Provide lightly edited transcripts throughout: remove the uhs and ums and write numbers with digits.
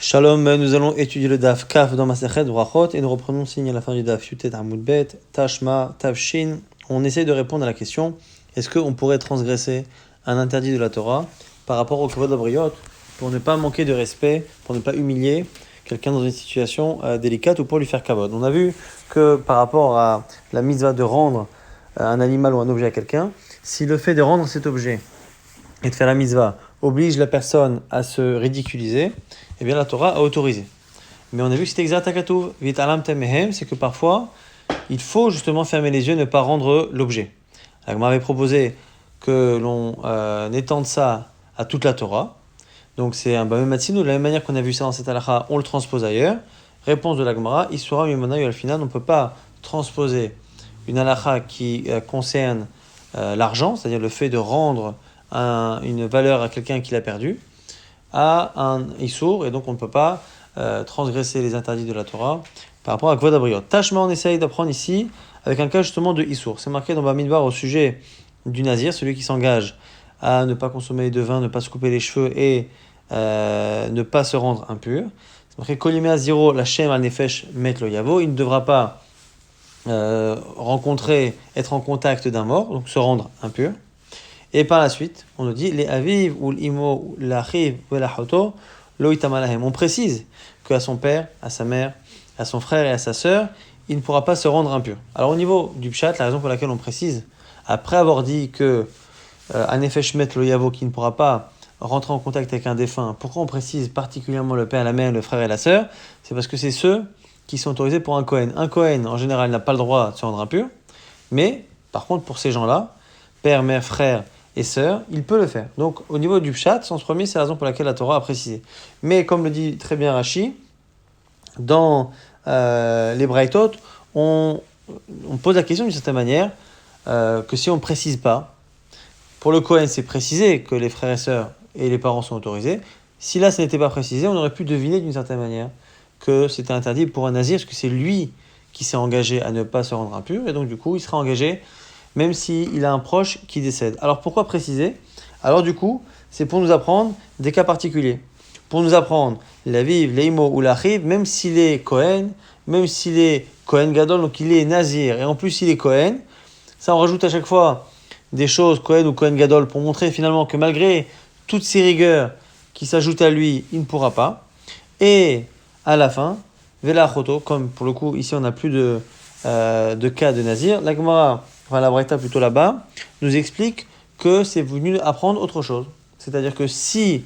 Shalom, nous allons étudier le Daf Kaf dans Masechet Brachot et nous reprenons signe à la fin du Daf Yutet Amud Bet, Tashma, Tavshin. On essaye de répondre à la question, est-ce qu'on pourrait transgresser un interdit de la Torah par rapport au Kavod Abriot pour ne pas manquer de respect, pour ne pas humilier quelqu'un dans une situation délicate ou pour lui faire Kavod. On a vu que par rapport à la mitzvah de rendre un animal ou un objet à quelqu'un, si le fait de rendre cet objet et de faire la mitzvah oblige la personne à se ridiculiser, eh bien la Torah a autorisé. Mais on a vu que c'était exact à Katouv, vit alam temehem, c'est que parfois, il faut justement fermer les yeux, ne pas rendre l'objet. Alors, on m'avait proposé que l'on étende ça à toute la Torah. Donc c'est un Bameh Matzino, de la même manière qu'on a vu ça dans cette halakha, on le transpose ailleurs. Réponse de la Gemara, Isura Yomana Yalfina, on ne peut pas transposer une halakha qui concerne l'argent, c'est-à-dire le fait de rendre une valeur à quelqu'un qui l'a perdu, à un Issour, et donc on ne peut pas transgresser les interdits de la Torah par rapport à Kvod Abriot. Tashma, on essaye d'apprendre ici avec un cas justement de Issour. C'est marqué dans Bamidbar au sujet du Nazir, celui qui s'engage à ne pas consommer de vin, ne pas se couper les cheveux et ne pas se rendre impur. C'est marqué Kolimea Ziro, la Shem al Nefesh Met Lo Yavo. Il ne devra pas être en contact d'un mort, donc se rendre impur. Et par la suite, on nous dit les aviv ou l'imo, l'achiv ou l'achoto, lo itamalahem. On précise qu'à son père, à sa mère, à son frère et à sa sœur, il ne pourra pas se rendre impur. Alors au niveau du pshat, la raison pour laquelle on précise, après avoir dit que Anefesh met lo yavo, qui ne pourra pas rentrer en contact avec un défunt, pourquoi on précise particulièrement le père, la mère, le frère et la sœur? C'est parce que c'est ceux qui sont autorisés pour un Kohen. Un Kohen, en général, n'a pas le droit de se rendre impur, mais par contre, pour ces gens-là, père, mère, frère et sœur, il peut le faire. Donc, au niveau du pshat, sens premier, c'est la raison pour laquelle la Torah a précisé. Mais, comme le dit très bien Rashi, dans les Braithot, on pose la question d'une certaine manière que si on ne précise pas, pour le Kohen, c'est précisé que les frères et sœurs et les parents sont autorisés. Si là, ça n'était pas précisé, on aurait pu deviner d'une certaine manière que c'était interdit pour un nazir, parce que c'est lui qui s'est engagé à ne pas se rendre impur, et donc du coup, il sera engagé même s'il a un proche qui décède. Alors pourquoi préciser? Alors du coup, c'est pour nous apprendre des cas particuliers. Pour nous apprendre l'aviv, l'imo ou l'achiv, même s'il est Kohen, même s'il est Kohen Gadol, donc il est nazir, et en plus il est Kohen, ça on rajoute à chaque fois des choses, Kohen ou Kohen Gadol, pour montrer finalement que malgré toutes ces rigueurs qui s'ajoutent à lui, il ne pourra pas. Et à la fin, Vela Choto, comme pour le coup ici on n'a plus de cas de nazir, la Gemara, enfin la Braïta plutôt là-bas, nous explique que c'est venu apprendre autre chose. C'est-à-dire que si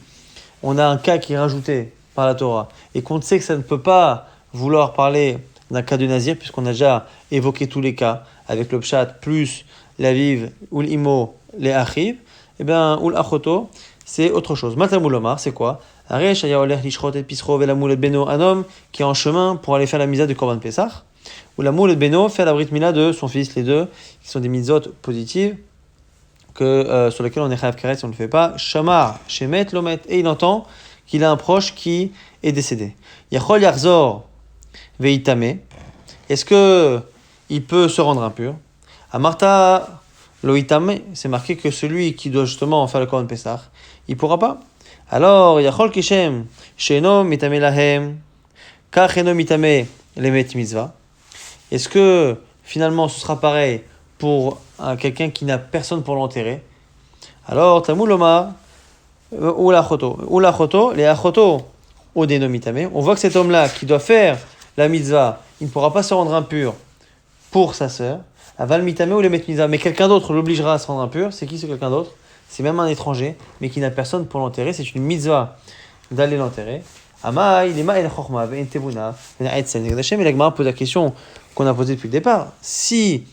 on a un cas qui est rajouté par la Torah et qu'on sait que ça ne peut pas vouloir parler d'un cas de nazir, puisqu'on a déjà évoqué tous les cas avec le pshat plus l'aviv ou l'imo, les achiv, et bien ou l'achoto, c'est autre chose. Matamulomar, c'est quoi? Un homme qui est en chemin pour aller faire la misa de Korban Pesach, ou la moule et Beno fait la brit mila de son fils, les deux, qui sont des mitzvot positives, sur lesquelles on est chayav karet si on ne le fait pas. Shamar, shemet, lomet, et il entend qu'il a un proche qui est décédé. Yachol yarzor veitame, est-ce que il peut se rendre impur? Amarta loitame, c'est marqué que celui qui doit justement faire le Korban Pesach, il pourra pas. Alors, yachol kishem, sheno mitame lahem, kach eno mitame lemet mitzvah. Est-ce que finalement ce sera pareil pour quelqu'un qui n'a personne pour l'enterrer? Alors, Tamuloma, ou la choto, les achoto, au dénomitame. On voit que cet homme-là qui doit faire la mitzvah, il ne pourra pas se rendre impur pour sa sœur. Aval mitame ou les met mitzvah. Mais quelqu'un d'autre l'obligera à se rendre impur. C'est qui ce quelqu'un d'autre? C'est même un étranger, mais qui n'a personne pour l'enterrer. C'est une mitzvah d'aller l'enterrer. Amai, lema el chokma, ve'en tevuna, ve'en etzel. Et la Gemara pose la question qu'on a posée depuis le départ. Si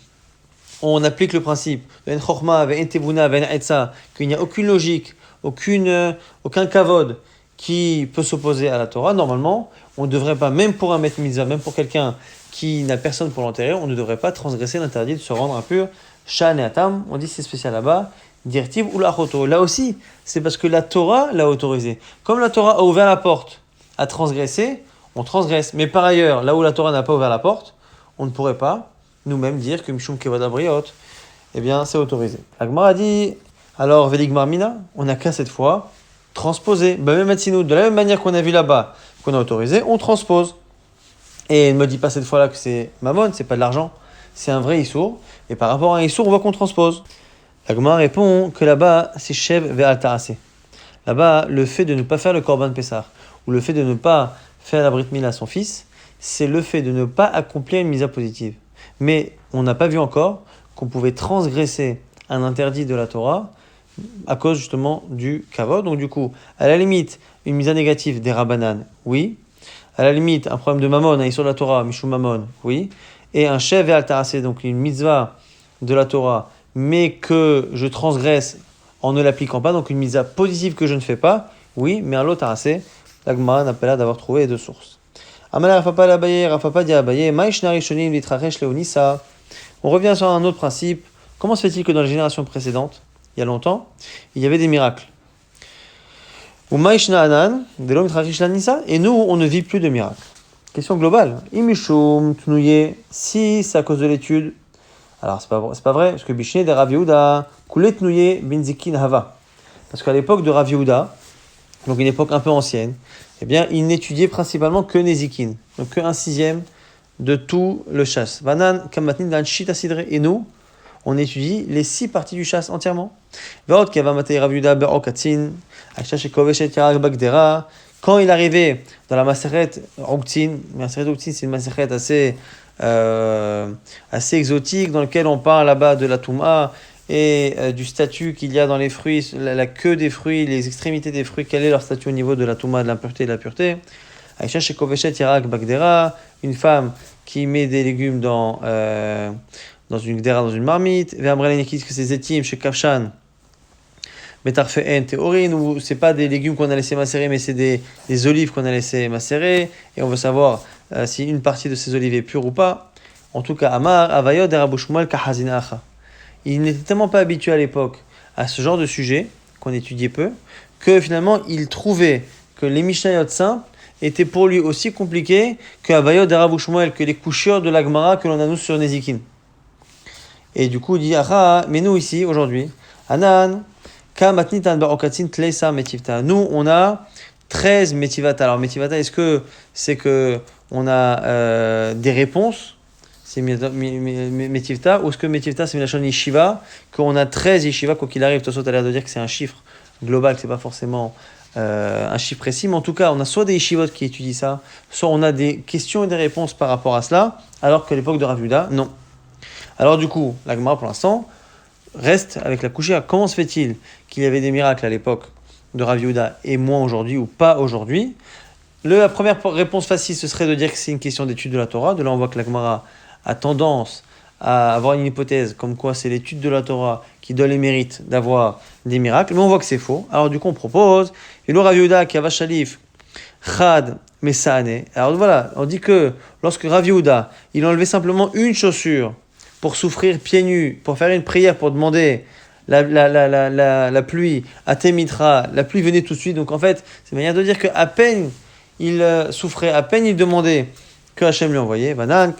on applique le principe ve'en chokma, ve'en tevuna, ve'en etza, qu'il n'y a aucune logique, aucun kavod qui peut s'opposer à la Torah, normalement, on ne devrait pas, même pour un maître mitzvah, même pour quelqu'un qui n'a personne pour l'enterrer, on ne devrait pas transgresser l'interdit de se rendre impur. Shan et Atam, on dit c'est spécial là-bas. Dirtiv ou la choto. Là aussi, c'est parce que la Torah l'a autorisé. Comme la Torah a ouvert la porte à transgresser, on transgresse. Mais par ailleurs, là où la Torah n'a pas ouvert la porte, on ne pourrait pas nous-mêmes dire que Mishum Kevod Abriot, eh bien, c'est autorisé. Agmar a dit, alors, Veligmar Mina, on n'a qu'à cette fois transposer. Même de la même manière qu'on a vu là-bas qu'on a autorisé, on transpose. Et ne me dis pas cette fois-là que c'est mammon, c'est pas de l'argent, c'est un vrai issour. Et par rapport à un issour, on voit qu'on transpose. La Gemara répond que là-bas, c'est shev ve'al ta'aseh. Là-bas, le fait de ne pas faire le korban Pessah, ou le fait de ne pas faire la brit mila à son fils, c'est le fait de ne pas accomplir une misa positive. Mais on n'a pas vu encore qu'on pouvait transgresser un interdit de la Torah à cause justement du kavod. Donc du coup, à la limite, une misa négative des rabbanan, oui. À la limite, un problème de mammon, un issur de la Torah, mishum mammon, oui. Et un shev ve'al ta'aseh, donc une mitzvah de la Torah, mais que je transgresse en ne l'appliquant pas, donc une mitzvah positive que je ne fais pas, oui, mais un lot ta'aseh, la Gemara n'a pas l'air d'avoir trouvé les deux sources. Amala Rafapa l'Abaye, Rafapa di Abaye, Maïshna Rishonim litrachesh leonissa. On revient sur un autre principe. Comment se fait-il que dans les générations précédentes, il y a longtemps, il y avait des miracles? Ou Maïshna Anan, de l'homme litrachesh leonissa, et nous, on ne vit plus de miracles. Question globale. Imishum Tnouye, si c'est à cause de l'étude, alors c'est pas vrai, parce que Bishne de Rav Yehuda, Koulet Tnouye Binzikin Hava. Parce qu'à l'époque de Rav Yehuda, donc une époque un peu ancienne, eh bien, il n'étudiait principalement que Nezikin, donc que 1/6 de tout le chasse. Vanan, Kamatnin, Dan Shita Sidre, et nous, on étudie les 6 parties du chasse entièrement. Veot, Kavamatei Rav Yehuda, Be'okatzin, Aksha Shekoveshet Yarak Bagdera, quand il arrivait dans la Maseret Ruktzin, c'est une Maseret assez exotique, dans laquelle on parle là-bas de la Touma, et du statut qu'il y a dans les fruits, la queue des fruits, les extrémités des fruits, quel est leur statut au niveau de la touma, de l'impureté et de la pureté. Aïcha Shekoveshet Yarak Bagdera, une femme qui met des légumes dans une gdera, dans une marmite. Ve'amrelenekis, que c'est Zetim, chez Kafshan, Metarfeen Théorine, où c'est pas des légumes qu'on a laissé macérer, mais c'est des olives qu'on a laissé macérer, et on veut savoir si une partie de ces olives est pure ou pas. En tout cas, Amar, Avayod et Rabbi Shmuel Kahazina Acha. Il n'était tellement pas habitué à l'époque à ce genre de sujet, qu'on étudiait peu, que finalement il trouvait que les Mishnayot simples étaient pour lui aussi compliqués que Avayot et Rabbi Shmuel, que les couchures de la Gemara que l'on a nous sur Nezikin. Et du coup il dit, mais nous ici, aujourd'hui, Anan, Ka Matnitan Barokatin Tleisa Metivta. Nous on a 13 Metivata. Alors Metivata, est-ce que c'est que on a des réponses? C'est Metivta, ou est-ce que Metivta c'est Milachon Yeshiva, qu'on a 13 Yeshiva, quoi qu'il arrive, Tosot a l'air de dire que c'est un chiffre global, que c'est pas forcément un chiffre précis, mais en tout cas, on a soit des Yeshivot qui étudient ça, soit on a des questions et des réponses par rapport à cela, alors qu'à l'époque de Rav Yehuda, non. Alors du coup, la Gemara pour l'instant reste avec la Kushia. Comment se fait-il qu'il y avait des miracles à l'époque de Rav Yehuda et moins aujourd'hui ou pas aujourd'hui? La première réponse facile, ce serait de dire que c'est une question d'étude de la Torah. De là, on voit que la Gemara a tendance à avoir une hypothèse comme quoi c'est l'étude de la Torah qui donne les mérites d'avoir des miracles, mais on voit que c'est faux. Alors du coup on propose, et le Rav Yehuda qui a Vachalif, Chad, Messaane. Alors voilà, on dit que lorsque Rav Yehuda, il enlevait simplement une chaussure pour souffrir pieds nus, pour faire une prière, pour demander la pluie, à Temitra, la pluie venait tout de suite, donc en fait c'est une manière de dire qu'à peine il souffrait, à peine il demandait que Hachem lui envoyait. Alors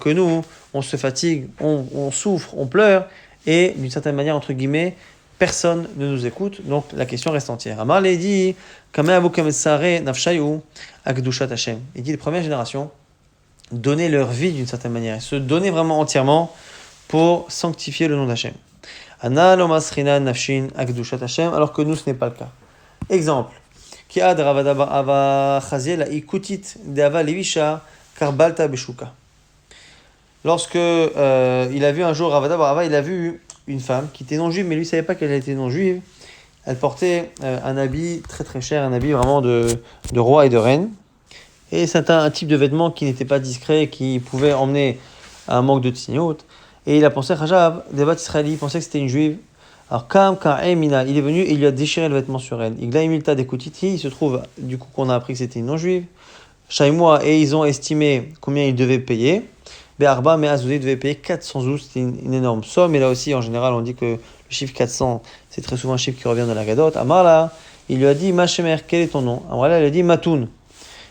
que nous, on se fatigue, on souffre, on pleure, et d'une certaine manière, entre guillemets, personne ne nous écoute. Donc la question reste entière. Amar les dit, il dit les premières générations donner leur vie d'une certaine manière, se donner vraiment entièrement pour sanctifier le nom d'Hachem. Alors que nous, ce n'est pas le cas. Exemple. Lorsque il a vu un jour Ravada Barava, il a vu une femme qui était non juive, mais lui ne savait pas qu'elle était non juive. Elle portait un habit très très cher, un habit vraiment de roi et de reine. Et c'est un type de vêtement qui n'était pas discret, qui pouvait emmener à un manque de tzniut. Et il a pensé, Rajab, Devat Israëli, il pensait que c'était une juive. Alors, il est venu et il lui a déchiré le vêtement sur elle. Il se trouve, du coup, qu'on a appris que c'était une non-juive. Shaïmoua, et ils ont estimé combien il devait payer. Be'arba, mais Azouzé devait payer 400 zouz, c'était une énorme somme. Et là aussi, en général, on dit que le chiffre 400, c'est très souvent un chiffre qui revient dans la Gadot. Amarla, il lui a dit, Machemer, quel est ton nom? Amarla, il a dit, Matoun.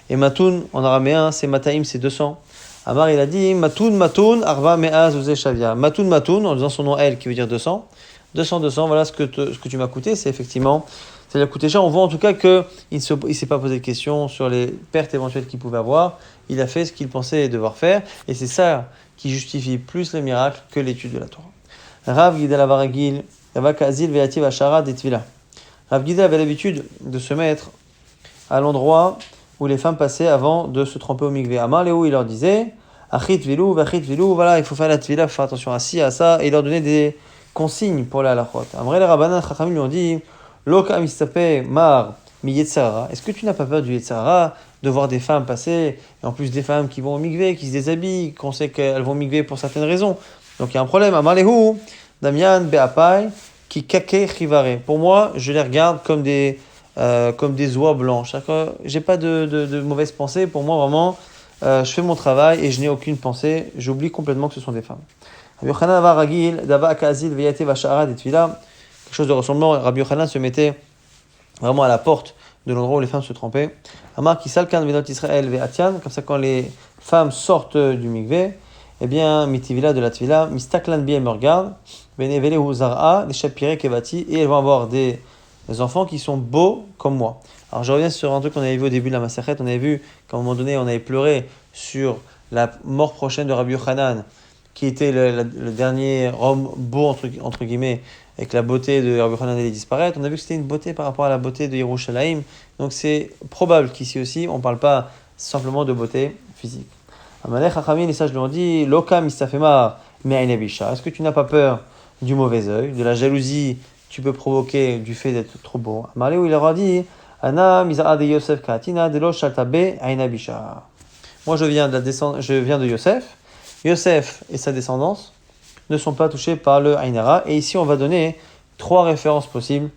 Et Matoun, en araméen, c'est Mataim, c'est 200. Amar, il a dit, Matoun, Arba, Mea, Zouzé, Shavia. Matoun, en disant son nom, elle, qui veut dire 200. 200, voilà ce que tu m'as coûté, c'est effectivement, ça lui a coûté cher. On voit en tout cas qu'il ne s'est pas posé de questions sur les pertes éventuelles qu'il pouvait avoir. Il a fait ce qu'il pensait devoir faire, et c'est ça qui justifie plus le miracle que l'étude de la Torah. Rav Gidel Avaragil, Avakazil Veativ Ashara Detvila. Rav Gidel avait l'habitude de se mettre à l'endroit où les femmes passaient avant de se tremper au mikvé. Amar Léou, il leur disait, Achit Vilou, Vachit Vilou, voilà, il faut faire la tvila, il faut faire attention à ci, à ça, et il leur donnait des consignes pour la halachot. Amré les Rabbanan Chachamim lui ont dit, Loka mistape mar mi yetzara. Est-ce que tu n'as pas peur du yetzara, de voir des femmes passer, et en plus des femmes qui vont au mikvé, qui se déshabillent, qu'on sait qu'elles vont au mikvé pour certaines raisons. Donc il y a un problème. Amar Léou, Damian Beapai, qui kake chivare. Pour moi, je les regarde comme des oies blanches. J'ai pas de mauvaises pensées. Pour moi, vraiment, je fais mon travail et je n'ai aucune pensée. J'oublie complètement que ce sont des femmes. Rabbi Yochanan va ragil, dava akazil veyate vashara detvila. Quelque chose de ressemblant. Rabbi Yochanan se mettait vraiment à la porte de l'endroit où les femmes se trempaient. Amar ki salkan venot Israël ve'atian. Comme ça, quand les femmes sortent du mikvé, eh bien, mitivila de la tvila, mistaklan bi, elles me regardent, benevele hu zar'a, les chapiré kevati, et elles vont avoir des enfants qui sont beaux comme moi. Alors je reviens sur un truc qu'on avait vu au début de la Masachet. On avait vu qu'à un moment donné, on avait pleuré sur la mort prochaine de Rabbi Yochanan, qui était le dernier homme beau, entre guillemets, et que la beauté de Rabbi Yochanan allait disparaître. On a vu que c'était une beauté par rapport à la beauté de Yerushalayim. Donc c'est probable qu'ici aussi, on ne parle pas simplement de beauté physique. Amalek Chachamim, les sages lui ont dit, Loka mistafema me'ainebisha. Est-ce que tu n'as pas peur du mauvais œil, de la jalousie tu peux provoquer du fait d'être trop beau? Amalek, où il leur a dit, Ana miza'a de Yosef katina de lo shaltabe ainabisha. Moi je viens de Yosef. Yosef et sa descendance ne sont pas touchés par le Ainara. Et ici on va donner 3 références possibles.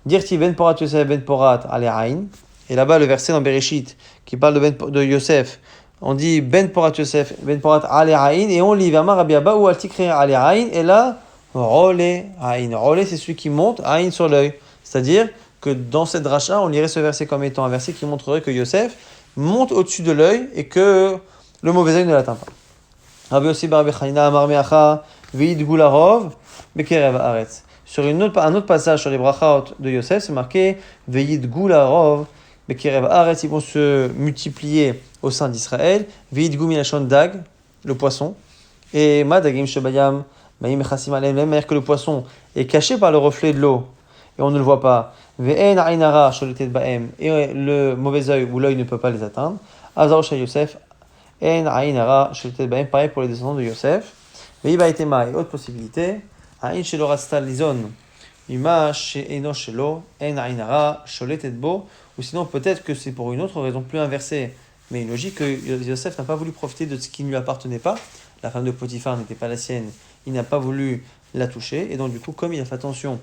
Dirti ben porat Yosef ben porat ale ain. Et là-bas le verset dans Bereshit qui parle de Yosef, on dit ben porat Yosef ben porat ale ain, et on lit Vamar Rabbi Abba ou altikre ale ain, et là role ain. Role, c'est celui qui monte ain sur l'œil. C'est-à-dire que dans cette dracha, on lirait ce verset comme étant un verset qui montrerait que Yosef monte au-dessus de l'œil et que le mauvais œil ne l'atteint pas. Rabbi Yossi bar Rabbi Chanina amar me'acha ve'id gularov bekerev haaretz. Sur un autre passage sur les brachot de Yosef, c'est marqué ve'id gularov bekerev haaretz. Ils vont se multiplier au sein d'Israël. Ve'id gu milashon dag, le poisson. Et madagim shebayam ma'im mechasim aleim, même manière que le poisson est caché par le reflet de l'eau et on ne le voit pas. Ve'en ainara sholetet ba'em, et le mauvais œil ou l'œil ne peut pas les atteindre. Azar shel Yosef en ainara sholetet ba'em, pareil pour les descendants de Yosef. Ve'iba etema, et autre possibilité, ain shelo ratzta lizon ima she'eno shelo en ainara sholetet bo, ou sinon peut-être que c'est pour une autre raison plus inversée, mais une logique, que Yosef n'a pas voulu profiter de ce qui ne lui appartenait pas. La femme de Potiphar n'était pas la sienne, il n'a pas voulu la toucher, et donc du coup, comme il a fait attention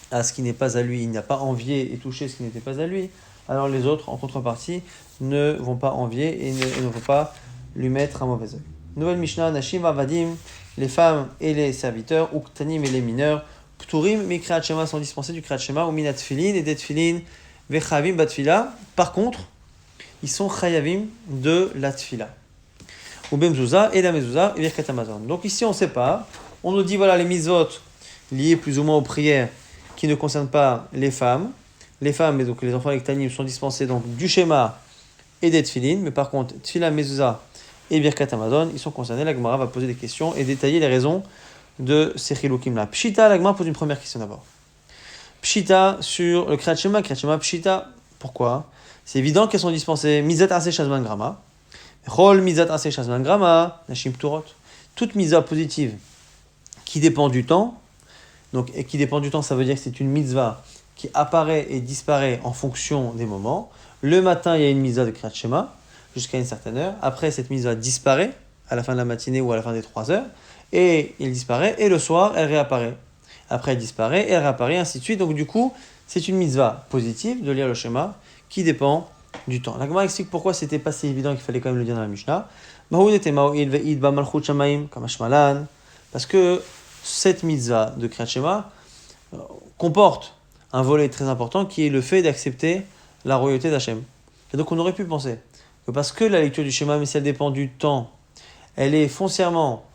à ce qui n'est pas à lui, il n'a pas envié et touché ce qui n'était pas à lui, alors les autres, en contrepartie, ne vont pas envier et ne vont pas lui mettre un mauvais œil. Nouvelle Mishnah, Nashim Avadim, les femmes et les serviteurs, Uktanim et les mineurs, Pturim, mais Kriyat Shema sont dispensés du Kriyat Shema, ou Minat Tfilin et des Tfilin, Vechavim Batfila. Par contre, ils sont Chayavim de la Tfila. Ou Bemzouza et la Mezouza et Birkat Hamazon. Donc ici, on sépare. On nous dit, voilà, les mitzvot liées plus ou moins aux prières qui ne concernent pas les femmes. Les femmes et donc les enfants avec Tanim sont dispensés donc du schéma et des tfilin, mais par contre, tfila, mezuzah et birkat hamazon, ils sont concernés. La Gemara va poser des questions et détailler les raisons de ces chilukim-là. Pshita, la Gemara pose une première question d'abord. Pshita sur le kriyat shema pshita. Pourquoi? C'est évident qu'elles sont dispensées. Mizat aseh shazman grama. Chol mizat aseh shazman grama, nashim pturot. Toute mitzvah positive qui dépend du temps. Donc, et qui dépend du temps, ça veut dire que c'est une mitzvah qui apparaît et disparaît en fonction des moments. Le matin, il y a une mitzvah de Kriyat Shema jusqu'à une certaine heure. Après, cette mitzvah disparaît à la fin de la matinée ou à la fin des 3 heures. Et il disparaît. Et le soir, elle réapparaît. Après, elle disparaît et elle réapparaît, ainsi de suite. Donc, du coup, c'est une mitzvah positive de lire le schéma qui dépend du temps. La Gemara explique pourquoi c'était pas si évident qu'il fallait quand même le dire dans la Mishnah. Parce que cette mitzvah de Kriyat Shema comporte un volet très important qui est le fait d'accepter la royauté d'Hachem. Et donc on aurait pu penser que parce que la lecture du schéma, même si elle dépend du temps, elle est foncièrement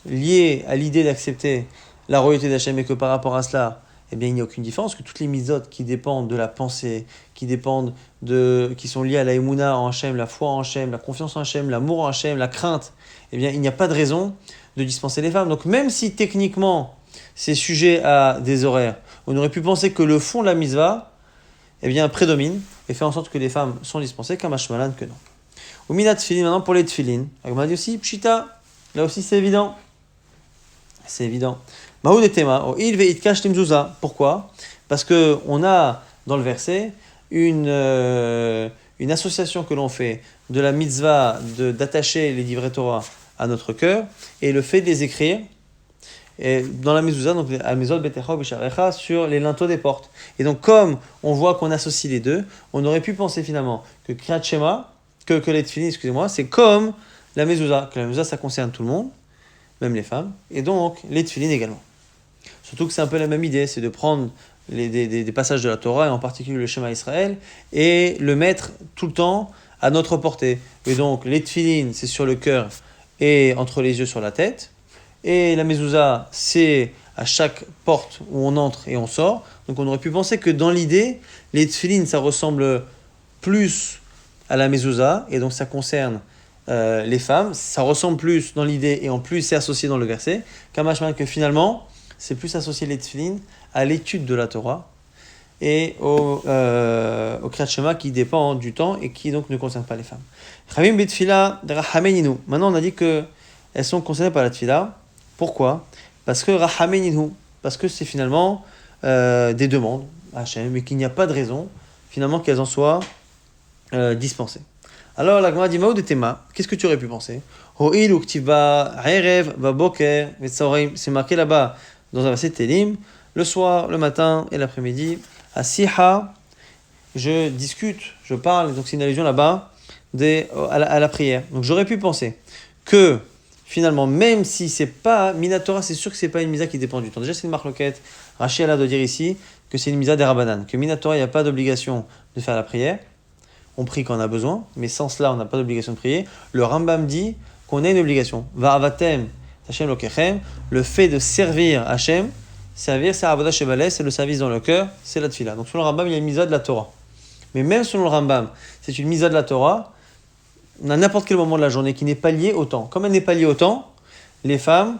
liée à l'idée d'accepter la royauté d'Hachem et que par rapport à cela, eh bien, il n'y a aucune différence, que toutes les mitzvot qui dépendent de la pensée, qui sont liées à la émouna en Hachem, la foi en Hachem, la confiance en Hachem, l'amour en Hachem, la crainte, eh bien, il n'y a pas de raison de dispenser les femmes. Donc, même si techniquement, c'est sujet à des horaires, on aurait pu penser que le fond de la mitzvah, eh bien, prédomine et fait en sorte que les femmes sont dispensées, comme Hashmalan que non. Ou mina tfilin, maintenant pour les tfilin. Agma dit aussi, pshita, là aussi c'est évident. C'est évident. Maoud et tema, o il ve itkash timzouza. Pourquoi? Parce qu'on a dans le verset une association que l'on fait de la mitzvah d'attacher les livrets Torah à notre cœur et le fait de les écrire et dans la mezouza, donc à mezot betecha bisharecha, sur les linteaux des portes. Et donc comme on voit qu'on associe les deux, on aurait pu penser finalement que Kriyat Shema, que les tefillin, excusez-moi, c'est comme la mezouza, que la mezouza ça concerne tout le monde, même les femmes, et donc les tefillin également. Surtout que c'est un peu la même idée, c'est de prendre des passages de la Torah, et en particulier le Shema Israël, et le mettre tout le temps à notre portée. Et donc les tefillin, c'est sur le cœur et entre les yeux sur la tête, et la mezouza, c'est à chaque porte où on entre et on sort. Donc on aurait pu penser que dans l'idée, les tefillin, ça ressemble plus à la mezouza, et donc ça concerne les femmes. Ça ressemble plus dans l'idée, et en plus c'est associé dans le verset. Kamashman, que finalement, c'est plus associé les tefillin à l'étude de la Torah et au Kriyat Shema qui dépend du temps et qui donc ne concerne pas les femmes. Chavim betfila rahaменinu. Maintenant on a dit qu'elles sont concernées par la tfila. Pourquoi? Parce que rahaменinu, parce que c'est finalement des demandes à Hachem, mais qu'il n'y a pas de raison finalement qu'elles en soient dispensées. Alors la Gemara dit Maoud et Tema, qu'est-ce que tu aurais pu penser? Ho'il uktiva erev vaboker vetzaorim, c'est marqué là-bas dans un verset de Télim, le soir, le matin et l'après-midi, à Siha, je discute, je parle, donc c'est une allusion là-bas à la prière. Donc j'aurais pu penser que finalement, même si c'est pas Minatora, c'est sûr que c'est pas une misa qui dépend du temps. Déjà, c'est une marloquette. Rashi a l'air de dire ici que c'est une misa des Rabbanan, que Minatora, il n'y a pas d'obligation de faire la prière. On prie quand on a besoin, mais sans cela, on n'a pas d'obligation de prier. Le Rambam dit qu'on a une obligation. Va'avatem Hashem lokechem, le fait de servir Hashem, servir, c'est Avodah Shebaleh, c'est le service dans le cœur, c'est la tfila. Donc selon le Rambam, il y a une misa de la Torah. Mais même selon le Rambam, c'est une misa de la Torah, à n'importe quel moment de la journée qui n'est pas lié au temps. Comme elle n'est pas liée au temps, les femmes,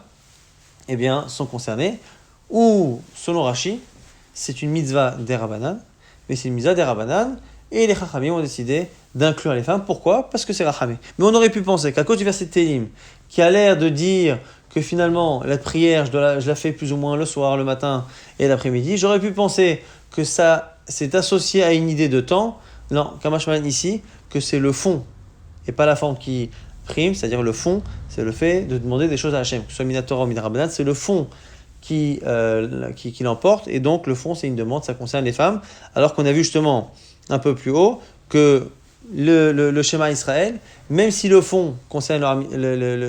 eh bien, sont concernées. Ou, selon Rashi, c'est une mitzvah des Rabbanan, mais c'est une mitzvah des Rabbanan, et les Chachamim ont décidé d'inclure les femmes. Pourquoi? Parce que c'est Rachamé. Mais on aurait pu penser qu'à cause du verset de Télim, qui a l'air de dire que finalement, la prière, je la fais plus ou moins le soir, le matin et l'après-midi, j'aurais pu penser que ça c'est associé à une idée de temps. Non, Kamashman ici, que c'est le fond et pas la forme qui prime, c'est-à-dire le fond, c'est le fait de demander des choses à Hachem, que ce soit Minatora ou Minarabanan, c'est le fond qui l'emporte, et donc le fond c'est une demande, ça concerne les femmes, alors qu'on a vu justement un peu plus haut que le schéma Israël, même si le fond concerne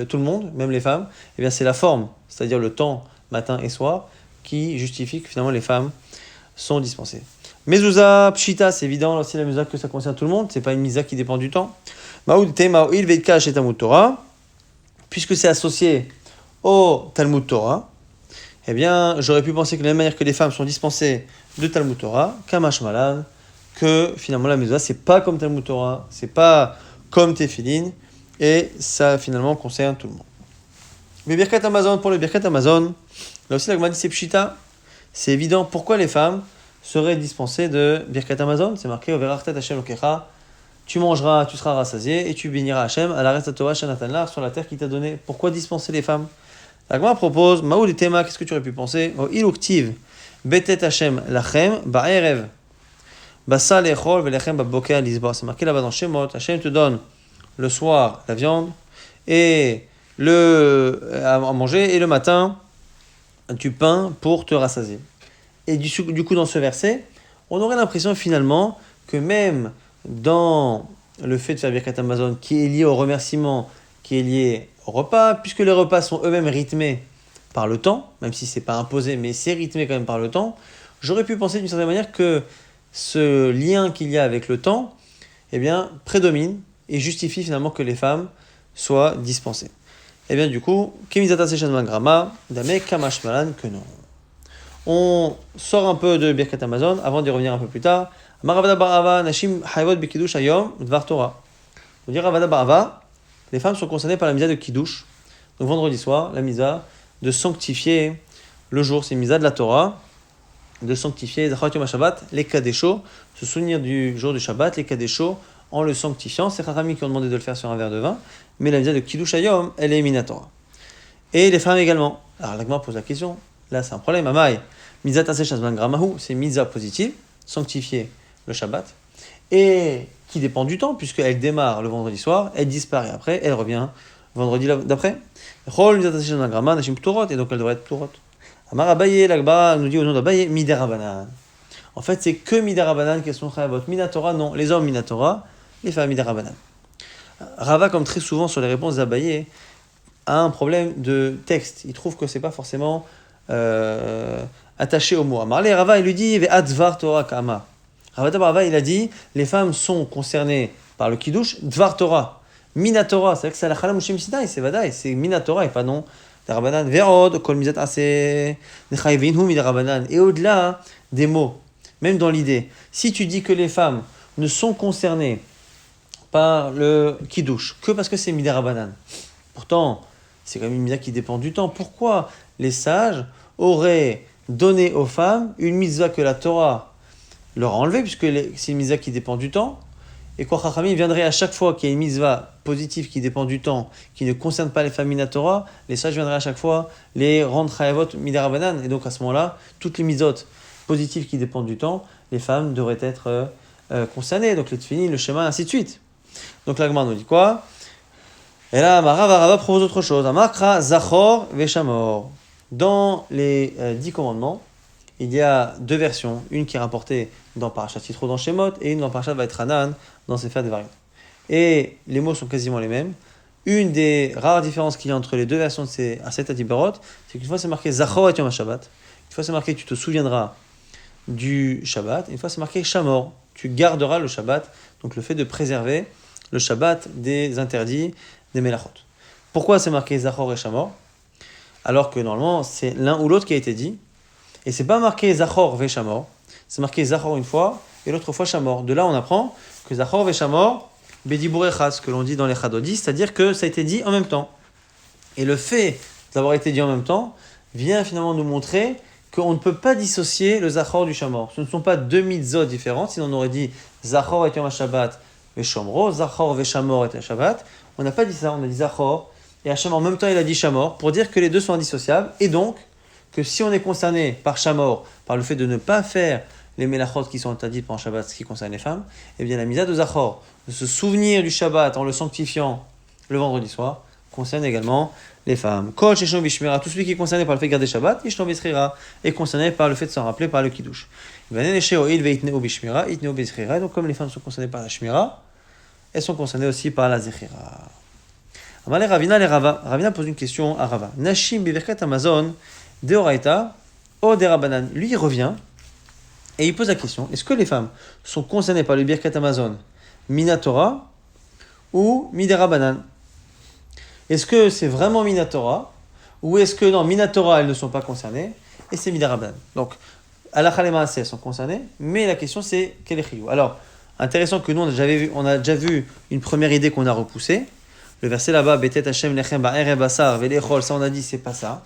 tout le monde, même les femmes, eh bien c'est la forme, c'est-à-dire le temps, matin et soir, qui justifie que finalement les femmes sont dispensées. Mezouza, Pshita, c'est évident, là aussi la mezouza que ça concerne tout le monde, c'est pas une mezouza qui dépend du temps. Maoud Tema il Veitkash et Talmud Torah, puisque c'est associé au Talmud Torah, eh bien j'aurais pu penser que de la même manière que les femmes sont dispensées de Talmud Torah, Kamash Malan, que finalement la mezouza c'est pas comme Talmud Torah, c'est pas comme Tefillin, et ça finalement concerne tout le monde. Mais Birkat Amazon, pour le Birkat Amazon, là aussi la Gemara dit c'est Pshita, c'est évident. Pourquoi les femmes seraient dispensées de Birkat Amazon? C'est marqué Overachtet Hashem Lokecha, tu mangeras, tu seras rassasié, et tu béniras Hashem à la reste Torah Shanatanlar sur la terre qu'il t'a donnée. Pourquoi dispenser les femmes? La Gemara propose Maoud et Tema, qu'est-ce que tu aurais pu penser? Iluktiv Betet Hashem Lachem Ba'erev Basa lechol velechem baboker lisba. C'est marqué là-bas dans Shemot. Hashem te donne le soir la viande et à manger, et le matin du pain pour te rassasier. Et du coup, dans ce verset, on aurait l'impression finalement que même dans le fait de faire Birkat Amazon, qui est lié au remerciement, qui est lié au repas, puisque les repas sont eux-mêmes rythmés par le temps, même si c'est pas imposé, mais c'est rythmé quand même par le temps, j'aurais pu penser d'une certaine manière que ce lien qu'il y a avec le temps, eh bien, prédomine et justifie finalement que les femmes soient dispensées. Et bien du coup, Kemizata Sechazman Grama, Dame Kamashmalan que non. On sort un peu de Birkat Amazon avant d'y revenir un peu plus tard. Maravada Barava, Nashim Hayvot Bikidush Ayom, Dvar Torah. On dit Ravada Barava, les femmes sont concernées par la misa de Kiddush. Donc vendredi soir, la misa de sanctifier le jour, c'est misa de la Torah, de sanctifier Zachat Yom HaShabbat, les Kadesho, se souvenir du jour du Shabbat, les Kadesho, en le sanctifiant. C'est Chachamim qui ont demandé de le faire sur un verre de vin, mais la misa de Kiddush Ayom, elle est Minatora. Et les femmes également. Alors l'Agma pose la question, là c'est un problème, Amai, misa Taseh Shazman Gramahu, c'est misa positive, sanctifier le Shabbat, et qui dépend du temps, puisqu'elle démarre le vendredi soir, elle disparaît après, elle revient vendredi d'après. Et donc elle devrait être Pturot. Amar Abaye, l'Agba nous dit au nom d'Abaye, Miderabanan. En fait, c'est que Miderabanan qui sont Chayavot. Minatora, non. Les hommes Minatora, les femmes Miderabanan. Rava, comme très souvent sur les réponses d'Abaye, a un problème de texte. Il trouve que c'est pas forcément attaché au mot. Amar le Rava, il lui dit Ve'advar Torah Kama. Rava, il a dit les femmes sont concernées par le Kiddush, Dvar Torah. Minatora, c'est vrai que c'est la Chala Moshe Sidai, c'est Vadaï, c'est Minatora et pas non. Darabanan, Ve'od, Kol Mizat Ase, Nechayvinhu Midarabanan. Et au-delà des mots, même dans l'idée, si tu dis que les femmes ne sont concernées par le Kiddush que parce que c'est Midarabanan, pourtant, c'est quand même une mitzvah qui dépend du temps. Pourquoi les sages auraient donné aux femmes une mitzvah que la Torah leur a enlevée, puisque c'est une mitzvah qui dépend du temps, et quoi, Chachamim viendrait à chaque fois qu'il y a une mitzvah positive qui dépend du temps, qui ne concerne pas les femmes Minatora, les sages viendraient à chaque fois les rendre Chayavot Midarabanan, et donc à ce moment-là, toutes les mitzvot positives qui dépendent du temps, les femmes devraient être concernées, donc les tefillin, le schéma, ainsi de suite. Donc l'Agma nous dit quoi? Et là, Rava propose autre chose. Amakra Zachor Veshamor. Dans les 10 commandements, il y a deux versions. Une qui est rapportée dans Parashat Yitro dans Shemot et une dans Parashat Vaïtranan dans Sefer Devarim. Et les mots sont quasiment les mêmes. Une des rares différences qu'il y a entre les deux versions de ces Aset Adibarot, c'est qu'une fois c'est marqué Zachor et Yom HaShabbat. Une fois c'est marqué tu te souviendras du Shabbat. Une fois c'est marqué Shamor. Tu garderas le Shabbat. Donc le fait de préserver le Shabbat des interdits des Melachot. Pourquoi c'est marqué Zachor et Shamor alors que normalement c'est l'un ou l'autre qui a été dit? Et c'est pas marqué Zachor ve Shamor, c'est marqué Zachor une fois et l'autre fois Shamor. De là on apprend que Zachor ve Shamor Bedibur Echad, que l'on dit dans les Chadodis, c'est-à-dire que ça a été dit en même temps. Et le fait d'avoir été dit en même temps vient finalement nous montrer qu'on ne peut pas dissocier le Zachor du Shamor. Ce ne sont pas deux mitzvot différentes, sinon on aurait dit Zachor et Yom HaShabbat ve Shomro, Zachor ve Shamor et Shabbat. On n'a pas dit ça, on a dit Zachor, et Hachem en même temps il a dit Shamor, pour dire que les deux sont indissociables, et donc que si on est concerné par Shamor, par le fait de ne pas faire les Melachot qui sont interdites pendant Shabbat, ce qui concerne les femmes, eh bien la misa de Zachor, de se souvenir du Shabbat en le sanctifiant le vendredi soir, concerne également les femmes. Kol Sheshon Bishmira, tout celui qui est concerné par le fait de garder Shabbat, Yishno B'Zchira, est concerné par le fait de s'en rappeler par le Kiddush. Donc comme les femmes sont concernées par la Shmira, elles sont concernées aussi par la Zechira. Ravina pose une question à Rava. Nashim Biverkat Amazon, Deoraita, O Derabanan. Lui, il revient et il pose la question, est-ce que les femmes sont concernées par le Birkat Amazon Minatora ou Miderabanan? Est-ce que c'est vraiment Minatora ou est-ce que non, Minatora, elles ne sont pas concernées et c'est Miderabanan? Donc, Halakha le Maaseh, elles sont concernées, mais la question c'est quel est Chiyuv? Alors, intéressant que nous, on a déjà vu une première idée qu'on a repoussée. Le verset là-bas, Betet Hashem Lechem Ba'erev Basar Velechol, ça on a dit, c'est pas ça.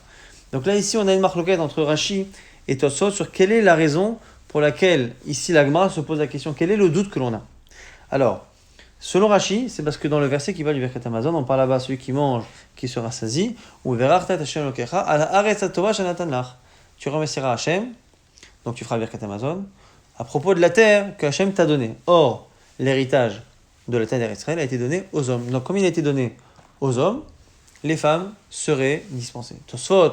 Donc là, ici, on a une marloquette entre Rashi et Tosot sur quelle est la raison pour laquelle, ici, la Gemara se pose la question, quel est le doute que l'on a? Alors, selon Rashi, c'est parce que dans le verset qui va du Birkat Amazon, on parle là-bas, celui qui mange, qui sera sasi, ou Verachtat Hashem Lokecha, Ala Aretz Tova Shanatan Lach. Tu remercieras Hashem, donc tu feras le Birkat Amazon, à propos de la terre que Hashem t'a donnée. Or, l'héritage de la terre d'Israël a été donné aux hommes. Donc, comme il a été donné aux hommes, les femmes seraient dispensées. Tosfot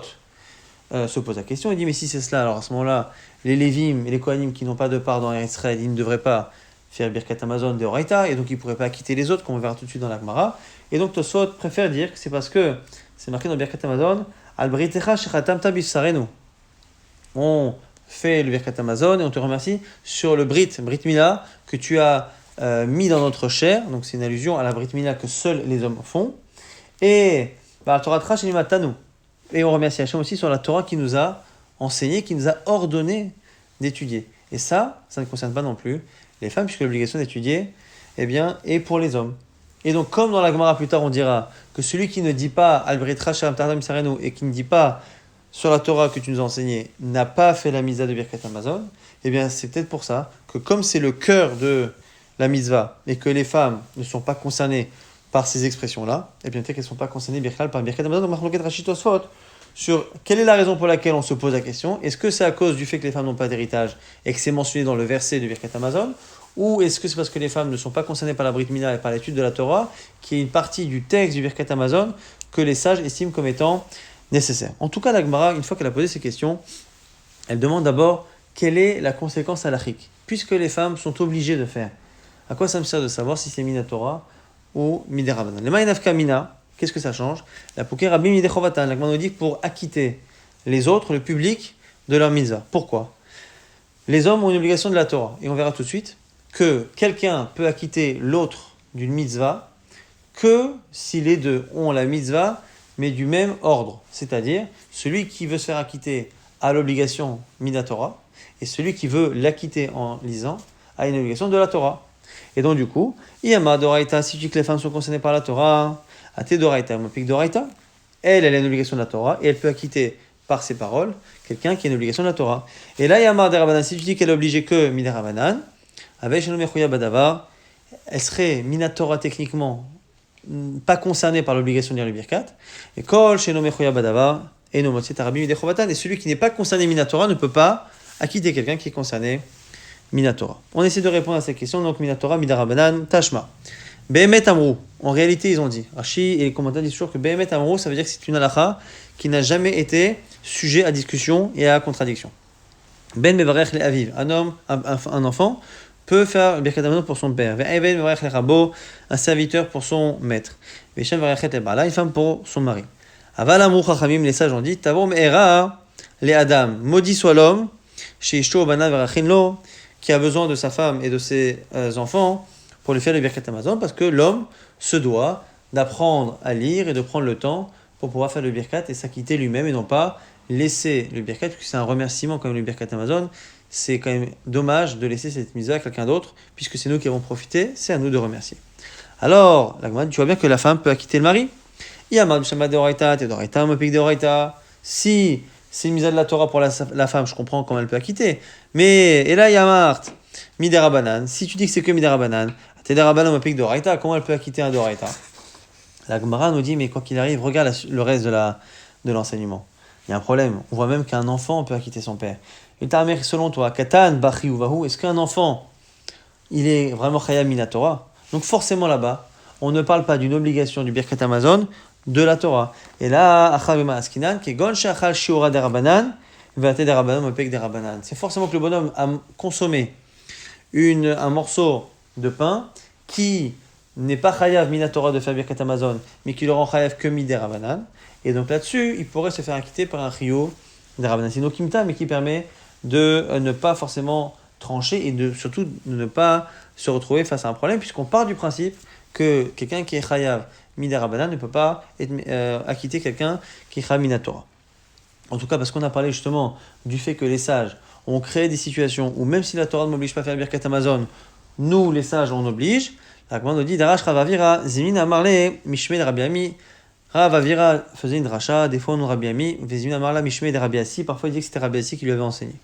se pose la question, il dit, mais si c'est cela, alors à ce moment-là, les Lévim et les Kohanim qui n'ont pas de part dans Israël, ils ne devraient pas faire Birkat Amazon de Horaïta, et donc ils ne pourraient pas quitter les autres, comme on verra tout de suite dans la Gemara. Et donc Tosfot préfère dire que c'est parce que c'est marqué dans Birkat Amazon, Al Britecha Shechatam Tabis Sarenu. On fait le Birkat Amazon et on te remercie sur le Brit Mila, que tu as mis dans notre chair. Donc c'est une allusion à la Brit Mila que seuls les hommes font. Et Bah, Torah Trash et Tanu. Et on remercie Hachem aussi sur la Torah qui nous a enseigné, qui nous a ordonné d'étudier. Et ça ne concerne pas non plus les femmes, puisque l'obligation d'étudier, eh bien, est pour les hommes. Et donc, comme dans la Gemara plus tard, on dira que celui qui ne dit pas Al-Britra Shalom Tardam Sarenu et qui ne dit pas sur la Torah que tu nous as enseigné, n'a pas fait la mitzvah de Birkat Hamazon, eh bien, c'est peut-être pour ça que comme c'est le cœur de la mitzvah et que les femmes ne sont pas concernées par ces expressions-là, eh bien, peut-être qu'elles ne sont pas concernées par Birkat Hamazon, donc Machloket Rachid Tosfot, sur quelle est la raison pour laquelle on se pose la question. Est-ce que c'est à cause du fait que les femmes n'ont pas d'héritage et que c'est mentionné dans le verset de Birkat Hamazon, ou est-ce que c'est parce que les femmes ne sont pas concernées par la Brit Mila et par l'étude de la Torah, qui est une partie du texte du Birkat Hamazon que les sages estiment comme étant nécessaire. En tout cas, la Gemara, une fois qu'elle a posé ces questions, elle demande d'abord quelle est la conséquence halachique, puisque les femmes sont obligées de faire. À quoi ça me sert de savoir si c'est Mina Torah ou Midei Rabbanan? Les Ma'inafka Mina, qu'est-ce que ça change? La Pouké Rabbi Midei Chovatan, la Gemara nous dit pour acquitter les autres, le public, de leur mitzvah. Pourquoi? Les hommes ont une obligation de la Torah, et on verra tout de suite que quelqu'un peut acquitter l'autre d'une mitzvah que si les deux ont la mitzvah, mais du même ordre. C'est-à-dire, celui qui veut se faire acquitter a l'obligation Mina Torah, et celui qui veut l'acquitter en lisant a une obligation de la Torah. Et donc du coup, Iyama Doraita, si tu dis que les femmes sont concernées par la Torah, Ate Doraita, Mopik Doraita, elle a une obligation de la Torah, et elle peut acquitter par ses paroles quelqu'un qui a une obligation de la Torah. Et là, Iyama Derabanan, si tu dis qu'elle est obligée que Midei Rabbanan, avec Shelo Mechuya Badavar, elle serait Mina Torah techniquement pas concernée par l'obligation de lire le Birkat. Et Kol Shelo Mechuya Badavar, et no Motzi Tarabim Midei Chovatan, et celui qui n'est pas concerné Mina Torah ne peut pas acquitter quelqu'un qui est concerné Mina Torah. On essaie de répondre à ces questions. Donc Mina Torah, Midei Rabbanan, Tashma. Behemet Amrou. En réalité, ils ont dit. Rashi et les commentateurs disent toujours que Behemet Amrou, ça veut dire que c'est une halakha qui n'a jamais été sujet à discussion et à contradiction. Ben Mevarech le Aviv. Un homme, un enfant, peut faire Birkat Hamazon pour son père. Ve'even Mevarech le Rabo, un serviteur pour son maître. Ve'shem Mevarech le Bala, une femme pour son mari. Aval Amrou Chachamim, les sages ont dit Tavo Me'era le Adam. Maudit soit l'homme, chez Ishto Bana Verachin Lo, qui a besoin de sa femme et de ses enfants pour lui faire le Birkat Hamazon, parce que l'homme se doit d'apprendre à lire et de prendre le temps pour pouvoir faire le Birkat et s'acquitter lui-même et non pas laisser le Birkat, puisque c'est un remerciement comme le Birkat Hamazon. C'est quand même dommage de laisser cette mise à quelqu'un d'autre, puisque c'est nous qui avons profité, c'est à nous de remercier. Alors, la Gemara, tu vois bien que la femme peut acquitter le mari. Si c'est une mise à de la Torah pour la femme, je comprends comment elle peut acquitter. Mais, et là, Yamart, Midei Rabbanan, si tu dis que c'est que Midei Rabbanan, Midei Rabbanan m'applique d'Oraita, comment elle peut acquitter un d'Oraita? La Gemara nous dit, mais quoi qu'il arrive, regarde le reste de l'enseignement. Il y a un problème. On voit même qu'un enfant peut acquitter son père. Et Tarmer, selon toi, Katan, Bachi ou Vahu, est-ce qu'un enfant, il est vraiment Chaya Mina Torah? Donc forcément là-bas, on ne parle pas d'une obligation du Birkat Hamazon de la Torah. Et là, Achal Bema Askinan, qui est Gon Shachal Shiura de Rabbanan, Vate de Rabbanan, Mopek de Rabbanan. C'est forcément que le bonhomme a consommé un morceau de pain qui n'est pas chayav mina Torah de faire Birkat Hamazon, mais qui le rend chayav que Midei Rabbanan. Et donc là-dessus, il pourrait se faire acquitter par un chiyuv de Rabbanan. C'est Nokimta, mais qui permet de ne pas forcément trancher et surtout de ne pas se retrouver face à un problème, puisqu'on part du principe que quelqu'un qui est chayav Midei Rabbanan ne peut pas acquitter quelqu'un qui est chayav mina Torah. En tout cas, parce qu'on a parlé justement du fait que les sages ont créé des situations où même si la Torah ne m'oblige pas à faire le Birkat Hamazon, nous, les sages, on oblige. La commande nous dit Darash Ravavira, Zimin Amarle, Mishme de Rabbi Ami. Ravavira faisait une dracha, des fois on Rabbi Ami, Zimin Amarla, Mishme de Rabbi Assi. Parfois il dit que c'était Rabbi Assi qui lui avait enseigné.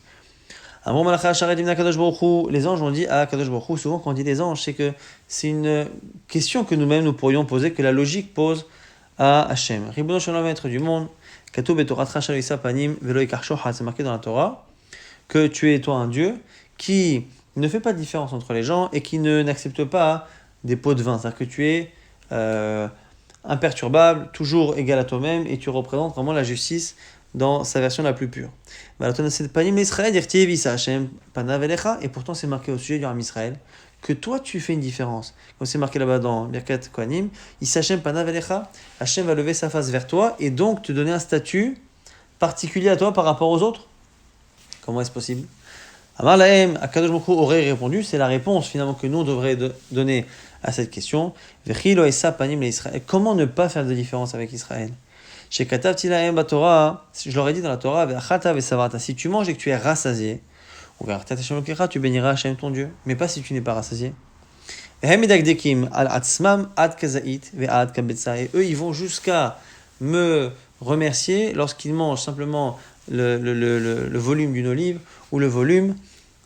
Amor Malacha Sharet Divna Kadosh Baruch Hu, les anges ont dit à Kadosh Baruch Hu, souvent quand on dit les anges, c'est que c'est une question que nous-mêmes nous pourrions poser, que la logique pose à Hachem. Ribono Shalom, maître du monde, Katoub et Torah Trachal Isa Panim, Velo Ikarshoha, c'est marqué dans la Torah, que tu es toi un Dieu qui ne fait pas de différence entre les gens et qui n'accepte pas des pots de vin. C'est-à-dire que tu es imperturbable, toujours égal à toi-même, et tu représentes vraiment la justice dans sa version la plus pure. Et pourtant c'est marqué au sujet du Ham Israël que toi tu fais une différence. Comme c'est marqué là-bas dans Birkat Kohanim, Hachem va lever sa face vers toi et donc te donner un statut particulier à toi par rapport aux autres. Comment est-ce possible? Amar Lahem, Akadosh Baruch Hu aurait répondu, c'est la réponse finalement que nous on devrait donner à cette question. Comment ne pas faire de différence avec Israël? Chez Katav Tilaem Torah, je leur ai dit dans la Torah, si tu manges et que tu es rassasié, tu béniras Hachem ton Dieu, mais pas si tu n'es pas rassasié. Et eux, ils vont jusqu'à me remercier lorsqu'ils mangent simplement le volume d'une olive ou le volume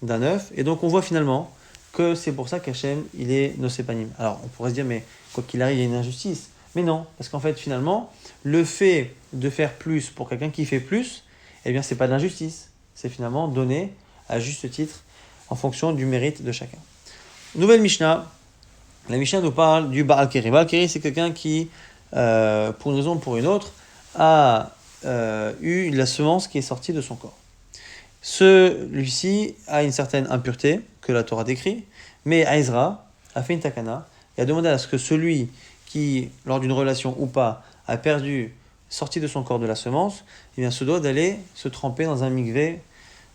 d'un œuf. Et donc on voit finalement que c'est pour ça qu'Hachem, il est nosépanim. Alors on pourrait se dire, mais quoi qu'il arrive, il y a une injustice. Mais non, parce qu'en fait, finalement, le fait de faire plus pour quelqu'un qui fait plus, eh bien, c'est pas de l'injustice. C'est finalement donné à juste titre en fonction du mérite de chacun. Nouvelle Mishnah. La Mishnah nous parle du Baal Keri. Baal Keri, c'est quelqu'un qui, pour une raison ou pour une autre, a eu la semence qui est sortie de son corps. Celui-ci a une certaine impureté que la Torah décrit, mais Ezra a fait une takana et a demandé à ce que celui qui, lors d'une relation ou pas, a sorti de son corps de la semence, eh bien, se doit d'aller se tremper dans un mikvé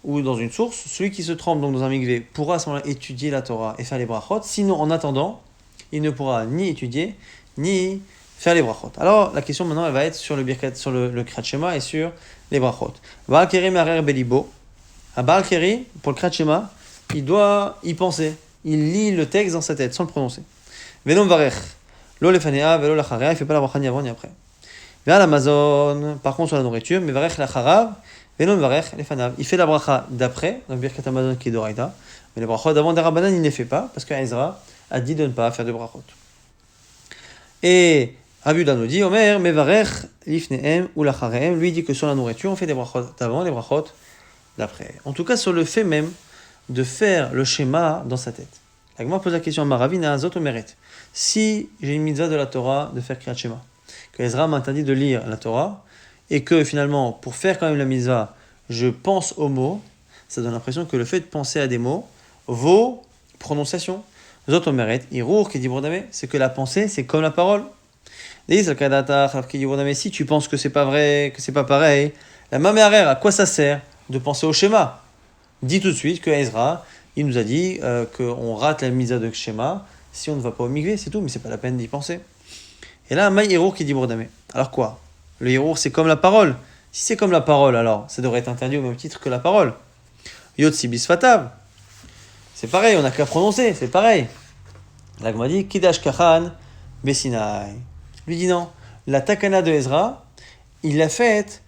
ou dans une source. Celui qui se trempe donc dans un mikvé pourra à ce moment-là étudier la Torah et faire les brachot. Sinon, en attendant, il ne pourra ni étudier, ni faire les brachot. Alors, la question maintenant, elle va être sur le Kriyat Shema et sur les brachot. Baal Keri Marer Belibo. Un Baal Keri, pour le Kriyat Shema, il doit y penser. Il lit le texte dans sa tête, sans le prononcer. Velom Varech. Lo lefanea, velo lacharea, il ne fait pas la bracha ni avant ni après. Vers l'Amazon, par contre sur la nourriture, mais Varech lacharav, velom Varech lefanav. Il fait la bracha d'après, donc Birkat Amazon qui est d'Oraïta, mais les brachot d'avant des Rabbanan, il ne les fait pas, parce qu'Ezra a dit de ne pas faire de brachot. Et Rabbi Yehuda nous dit, Omer, mevarech lifnehem ou lacharehem, lui dit que sur la nourriture, on fait des brachot d'avant, des brachot d'après. En tout cas, sur le fait même de faire le schéma dans sa tête. La Gemara pose la question à Maravina, Zot Omeret. Si j'ai une mitzvah de la Torah de faire Kriyat Shema, que Ezra m'a interdit de lire la Torah, et que finalement, pour faire quand même la mitzvah, je pense aux mots, ça donne l'impression que le fait de penser à des mots vaut prononciation. Zot Omeret, Irour qui dit Brodame, c'est que la pensée, c'est comme la parole. Si tu penses que c'est pas vrai, que c'est pas pareil, la maméarer, à quoi ça sert de penser au schéma? Dis tout de suite que Ezra, il nous a dit qu'on rate la mitzvah de schéma si on ne va pas au mikvé, c'est tout, mais c'est pas la peine d'y penser. Et là, Maï Hirour qui dit Brodame. Alors quoi? Le Hirour, c'est comme la parole. Si c'est comme la parole, alors ça devrait être interdit au même titre que la parole. Yotsi bisfatav. C'est pareil, on n'a qu'à prononcer, c'est pareil. Là, on m'a dit Kidash Kachan Bessinai. Lui dit non. La takana de Ezra, il l'a faite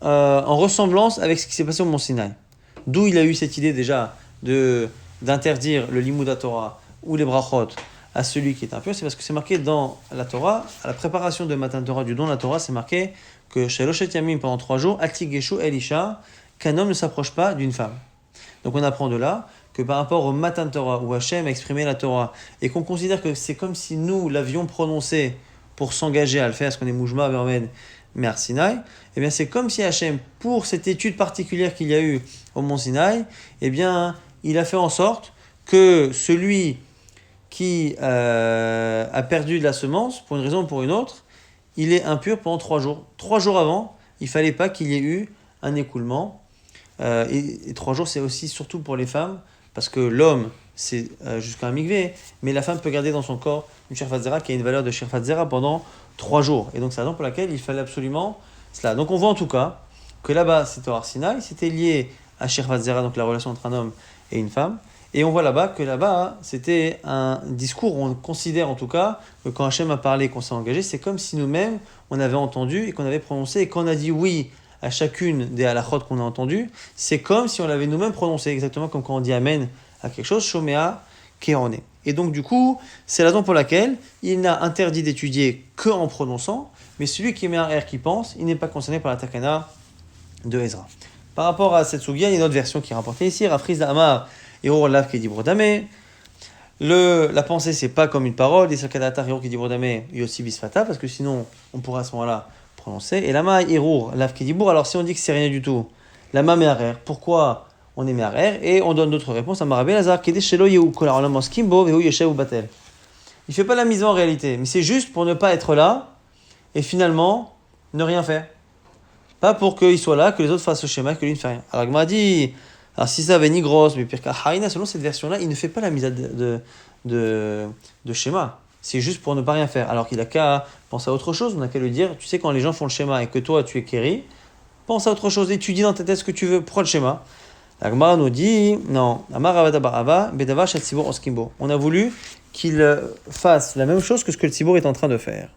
en ressemblance avec ce qui s'est passé au Mont Sinaï. D'où il a eu cette idée déjà d'interdire le Limud Torah ou les brachot à celui qui est impur, c'est parce que c'est marqué dans la Torah, à la préparation de Matan Torah, du don de la Torah, c'est marqué que chez Loshet Yamim, pendant 3 jours, Atigeshu Elisha, qu'un homme ne s'approche pas d'une femme. Donc on apprend de là que par rapport au Matan Torah, où Hachem a exprimé la Torah, et qu'on considère que c'est comme si nous l'avions prononcé pour s'engager à le faire, parce qu'on est Moujma, Vermed, Mer Sinaï, eh bien c'est comme si Hachem, pour cette étude particulière qu'il y a eu au Mont Sinaï, eh bien il a fait en sorte que celui qui a perdu de la semence, pour une raison ou pour une autre, il est impur pendant 3 jours. 3 jours avant, il ne fallait pas qu'il y ait eu un écoulement. Et 3 jours, c'est aussi surtout pour les femmes, parce que l'homme, c'est jusqu'à un mikvé, mais la femme peut garder dans son corps une shirfat zera qui a une valeur de shirfat zera pendant 3 jours. Et donc c'est la raison pour laquelle il fallait absolument cela. Donc on voit en tout cas que là-bas, c'était au Har Sinaï, c'était lié à shirfat zera, donc la relation entre un homme et une femme. Et on voit là-bas que là-bas, c'était un discours où on considère en tout cas que quand Hachem a parlé, qu'on s'est engagé, c'est comme si nous-mêmes, on avait entendu et qu'on avait prononcé, et qu'on a dit oui à chacune des halachot qu'on a entendues, c'est comme si on l'avait nous-mêmes prononcé, exactement comme quand on dit Amen à quelque chose, Shomea Keone. Et donc du coup, c'est la raison pour laquelle il n'a interdit d'étudier qu'en prononçant, mais celui qui met un R qui pense, il n'est pas concerné par la takana de Ezra. Par rapport à cette sugia, il y a une autre version qui est rapportée ici, Rafriz Amar et Orlav qui dit Brodame. La pensée, c'est pas comme une parole, et Sakadatar Hiro qui dit Brodame, Yossi Bisfata, parce que sinon, on pourra à ce moment-là prononcer. Et Lama Hirour, Lav qui dit Bour, alors si on dit que c'est rien du tout, Lama Meharer, pourquoi on est Meharer? Et on donne d'autres réponses à Marabé Lazar qui dit Shelo Yehu Kola Skimbo, Vehu Yeshev ou Batel. Il fait pas la mise en réalité, mais c'est juste pour ne pas être là, et finalement, ne rien faire. Pas pour qu'il soit là, que les autres fassent ce schéma, que lui ne fait rien. Alors, il m'a dit, alors si ça avait ni grosse, mais pire qu'à Haïna, selon cette version-là, il ne fait pas la mise de schéma. c'est juste pour ne pas rien faire. Alors qu'il a qu'à penser à autre chose, on n'a qu'à lui dire, tu sais, quand les gens font le schéma et que toi, tu es kéri, pense à autre chose, étudie dans ta tête ce que tu veux, prends le schéma. La Gemara nous dit, non, Amar Avada Barava, Bedava Shat Tzibur Oskimbo. On a voulu qu'il fasse la même chose que ce que le Tzibur est en train de faire.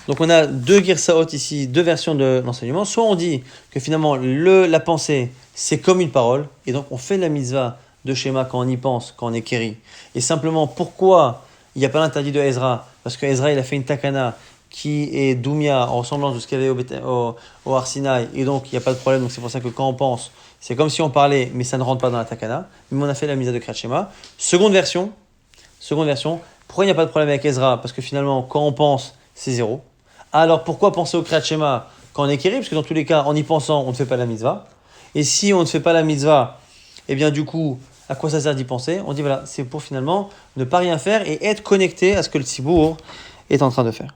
Donc on a deux girsaot ici, deux versions de l'enseignement. Soit on dit que finalement la pensée c'est comme une parole, et donc on fait la mitzvah de schéma quand on y pense, quand on est kéri. Et simplement pourquoi il n'y a pas l'interdit de Ezra? Parce que Ezra il a fait une takana qui est doumia en ressemblance de ce qu'il y avait au Har Sinaï, et donc il n'y a pas de problème. Donc c'est pour ça que quand on pense, c'est comme si on parlait, mais ça ne rentre pas dans la takana. Mais on a fait la mitzvah de Kriyat Shema. Seconde version, pourquoi il n'y a pas de problème avec Ezra? Parce que finalement quand on pense, c'est zéro. Alors pourquoi penser au Kriyat Shema quand on est kéri? Parce que dans tous les cas, en y pensant, on ne fait pas la mitzvah. Et si on ne fait pas la mitzvah, eh bien du coup, à quoi ça sert d'y penser? On dit voilà, c'est pour finalement ne pas rien faire et être connecté à ce que le Tzibour est en train de faire.